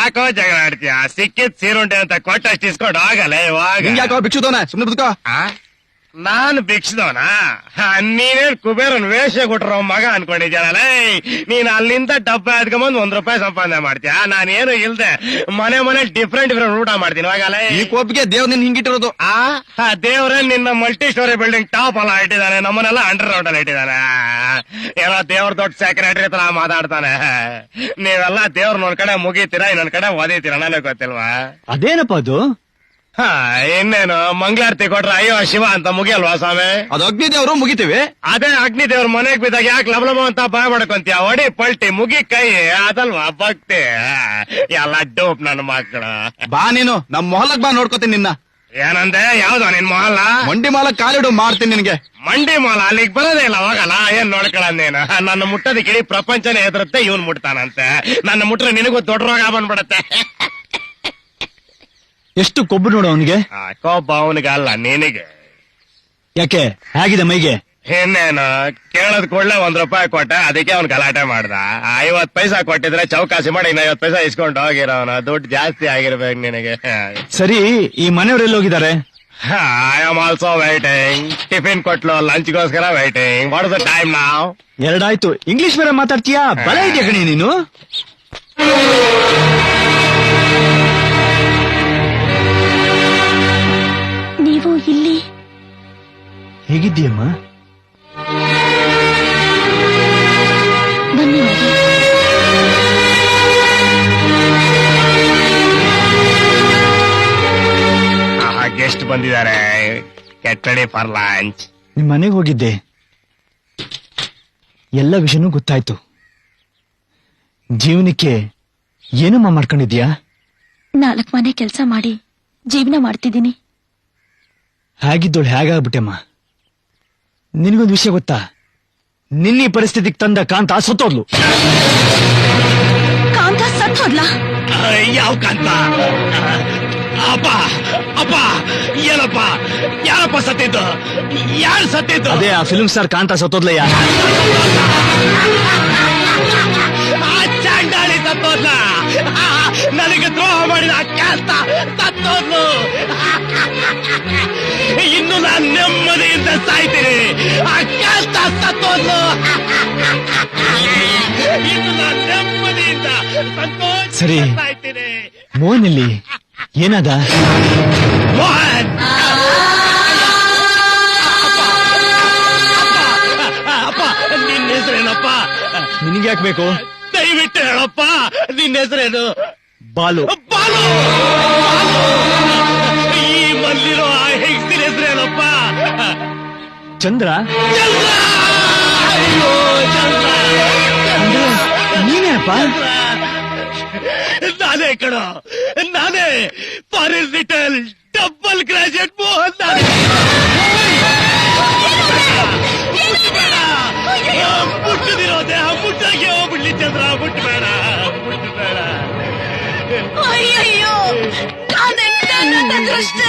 ಯಾಕೋ ಜಗಳ ಆಡ್ತೀಯ? ಸಿಕ್ಕಿದ್ ಸೀರುಂಟೆ ಅಂತ ಕೊಟ್ಟಷ್ಟು ಇಸ್ಕೊಂಡು ಆಗಲ್ಲ ಇವಾಗ. ಯಾಕೋ ಭಿಕ್ಷುದವನ ಸುಮ್ಮನೆ ಬದುಕೋ. ನಾನ್ ಭಿಕ್ಷದವನ? ನೀನೇನ್ ಕುಬೇರನ್ ವೇಷ ಕೊಟ್ರ ಮಗ ಅನ್ಕೊಂಡಿದ್ಯಾನಲ್ಲ. ನೀನ್ ಅಲ್ಲಿಂದ ಡಬ್ಬ ಎದ್ಕೊಂಬಂದ್ ₹1 ಸಂಪಾದನೆ ಮಾಡ್ತೀಯ. ನಾನೇನು ಇಲ್ದೆ ಮನೆ ಡಿಫ್ರೆಂಟ್ ಊಟ ಮಾಡ್ತೀನಿ ಇವಾಗಲ್ಲ. ಈ ಕೋಪಿಗೆ ದೇವ್ರ ನಿನ್ ಹಿಂಗಿಟ್ಟಿರೋದು. ದೇವ್ರೇ ನಿನ್ನ ಮಲ್ಟಿ ಸ್ಟೋರಿ ಬಿಲ್ಡಿಂಗ್ ಟಾಪ್ ಎಲ್ಲ ಇಟ್ಟಿದ್ದಾನೆ, ನಮ್ಮನೆಲ್ಲ ಅಂಡರ್ ಗ್ರೌಂಡ್ ಅಲ್ಲಿ ಇಟ್ಟಿದ್ದಾನೆ. ಏನೋ ದೇವ್ರ ದೊಡ್ಡ ಸೆಕ್ರೆಟರಿ ತರ ಮಾತಾಡ್ತಾನೆ. ನೀವೆಲ್ಲ ದೇವ್ರನ್ನ ಒಂದ್ ಕಡೆ ಮುಗಿತೀರಾ, ಇನ್ನೊಂದ್ ಕಡೆ ಓದಿತೀರಾ, ನನಗೆ ಗೊತ್ತಿಲ್ವಾ? ಅದೇನಪ್ಪ ಅದು? ಇನ್ನೇನು ಮಂಗಳಾರತಿ ಕೊಟ್ರ ಅಯ್ಯೋ ಶಿವ ಅಂತ ಮುಗಿಯಲ್ವಾ ಸ್ವಾಮಿ? ಅದು ಅಗ್ನಿ ದೇವ್ರು ಮುಗಿತೀವಿ. ಅದೇ ಅಗ್ನಿ ದೇವ್ರ ಮನೆಗ್ ಬಿದ್ದಾಗ ಯಾಕೆ ಲಬಲಬ ಅಂತ ಬಾಯ್ ಮಾಡ್ಕೊಂತೀಯ? ಒಡಿ ಪಲ್ಟಿ ಮುಗಿ ಕೈ ಅದಲ್ವಾ ಭಕ್ತಿ? ಎಲ್ಲ ಡೋಪ್ ನನ್ನ ಮಕ್ಕಳು. ಬಾ ನೀನು ನಮ್ ಮೊಹಲಕ್ ಬಾ, ನೋಡ್ಕೋತೀನಿ ನಿನ್ನ. ಏನಂದೆ? ಯಾವ್ದು ನಿನ್ ಮೊಹಲ್ಲ? ಮಂಡಿ ಮಾಲಕ್ ಕಾಲಿಡು, ಮಾಡ್ತೀನಿ ನಿನ್ಗೆ. ಮಂಡಿ ಮೊಹಲ ಅಲ್ಲಿಗೆ ಬರೋದೇ ಇಲ್ಲ, ಹೋಗಲ್ಲ. ಏನ್ ನೋಡ್ಕೊಳ್ಳೇನು? ನನ್ನ ಮುಟ್ಟೋದಕ್ಕೆ ಇಡೀ ಪ್ರಪಂಚನೇ ಹೆದರುತ್ತೆ, ಇವನ್ ಮುಟ್ತಾನಂತೆ. ನನ್ನ ಮುಟ್ರೆ ನಿನಗೂ ದೊಡ್ಡ ರೋಗ ಬಂದ್ಬಿಡತ್ತೆ. ಎಷ್ಟು ಕೊಬ್ಬು ನೋಡು ಅವನಿಗೆ. ಕೊಬ್ಬ ಅವನಿಗೆ ಅಲ್ಲ, ನಿನಗೆ. ಯಾಕೆ ಹೇಗಿದೆ ಮೈಗೆ? ಇನ್ನೇನು ಕೇಳದ್ ಕೂಡಲೇ ₹1 ಕೊಟ್ಟೆ, ಅದಕ್ಕೆ ಅವ್ನು ಗಲಾಟೆ ಮಾಡ್ದ. 50 ಪೈಸಾ ಕೊಟ್ಟಿದ್ರೆ ಚೌಕಾಸಿ ಮಾಡಿ ಇನ್ನು 50 ಪೈಸಾ ಇಸ್ಕೊಂಡು ಹೋಗಿರೋನು. ದುಡ್ಡು ಜಾಸ್ತಿ ಆಗಿರ್ಬೇಕು ನಿನಗೆ. ಸರಿ, ಈ ಮನೆಯವರೆಲ್ಲ ಹೋಗಿದ್ದಾರೆ? I am also waiting. Tiffin ಕೊಟ್ಲು, ಲಂಚ್ಗೋಸ್ಕರ waiting. What is the time now? 2 ಆಯ್ತು. ಇಂಗ್ಲಿಷ್ ಬೇರೆ ಮಾತಾಡ್ತೀಯಾ? ಬಲ ಇದೆಯಾ ಕಣಿ ನೀನು? ನೀವು ಇಲ್ಲಿ ಹೇಗಿದ್ದೀಯಮ್ಮ? ಬನ್ನಿ. ಗೆಸ್ಟ್ ಬಂದಿದ್ದಾರೆ. Get ready for lunch. ನಿಮ್ ಮನೆಗೆ ಹೋಗಿದ್ದೆ, ಎಲ್ಲ ವಿಷಯನೂ ಗೊತ್ತಾಯ್ತು. ಜೀವನಕ್ಕೆ ಏನಮ್ಮ ಮಾಡ್ಕೊಂಡಿದ್ಯಾ? 4 ಮನೆ ಕೆಲಸ ಮಾಡಿ ಜೀವನ ಮಾಡ್ತಿದ್ದೀನಿ. ಹಾಗಿದ್ದೋಳು ಹೇಗಾಗ್ಬಿಟ್ಟೆಮ್ಮ? ನಿನಗೊಂದು ವಿಷಯ ಗೊತ್ತಾ? ನಿನ್ನ ಈ ಪರಿಸ್ಥಿತಿಗೆ ತಂದ ಕಾಂತ ಸತ್ತೋದ್ಲು. ಕಾಂತ ಸತ್ತೋದ್ಲಾ? ಯಾವ ಕಾಂತ? ಅಪ್ಪ ಅಪ್ಪ, ಏನಪ್ಪ? ಯಾರಪ್ಪ ಸತ್ತಿದ್ದು? ಯಾರು ಸತ್ತಿದ್ದು? ಅದೇ ಆ ಫಿಲ್ಮ್ ಸ್ಟಾರ್ ಕಾಂತ ಸತ್ತೋದ್ಲಯ್ಯ. ಚಾಂಡಾಳಿ ಸತ್ತೋದ್ಲ. ನನಗೆ ದ್ರೋಹ ಮಾಡಿದ ಕಾಂತ ಸತ್ತೋದ್ಲು. ಇನ್ನು ನಾನು ನೆಮ್ಮದಿಯಿಂದ ಸಾಯ್ತೀನಿ. ಆ ಕಾಂತ ಸತ್ತೋದ್ಲು. ಇನ್ನು ನಾನು ನೆಮ್ಮದಿಯಿಂದ ಸರಿ, ಸಾಯ್ತೀನಿ. ಮೋಹನ್ ಇಲ್ಲಿ ಏನದ? ಮೋಹನ್, ಅಪ್ಪ ನಿನ್ನ ಹೆಸರೇನಪ್ಪ? ನಿನಗೆ ಯಾಕೆ ಬೇಕು? ದಯವಿಟ್ಟು ಹೇಳಪ್ಪ, ನಿನ್ನ ಹೆಸರೇನು? ಬಾಲು. ಬಾಲು. ಈ ಮಲ್ಲಿರೋ ಆ ಹೆಂಗಸಿನ ಹೆಸರೇನಪ್ಪ? ಚಂದ್ರ. ಚಂದ್ರ. ಅಯ್ಯೋ ಚಂದ್ರ. ನೀನೇನಪ್ಪ? ನಾನೇ ಕಣ, ನಾನೇ. Foreign retail double graduate Mohan. ಮುಟ್ಟದಿರೋ ದೇಹ ಮುಟ್ಟಾಗೆ ಹೋಗ್ಬಿಡ್ಲಿ ಚಂದ್ರ. ಮುಟ್ಟಬೇಡ, ಮುಟ್ಟಬೇಡ. ಅಯ್ಯಯ್ಯೋ, ಅದೃಷ್ಟ.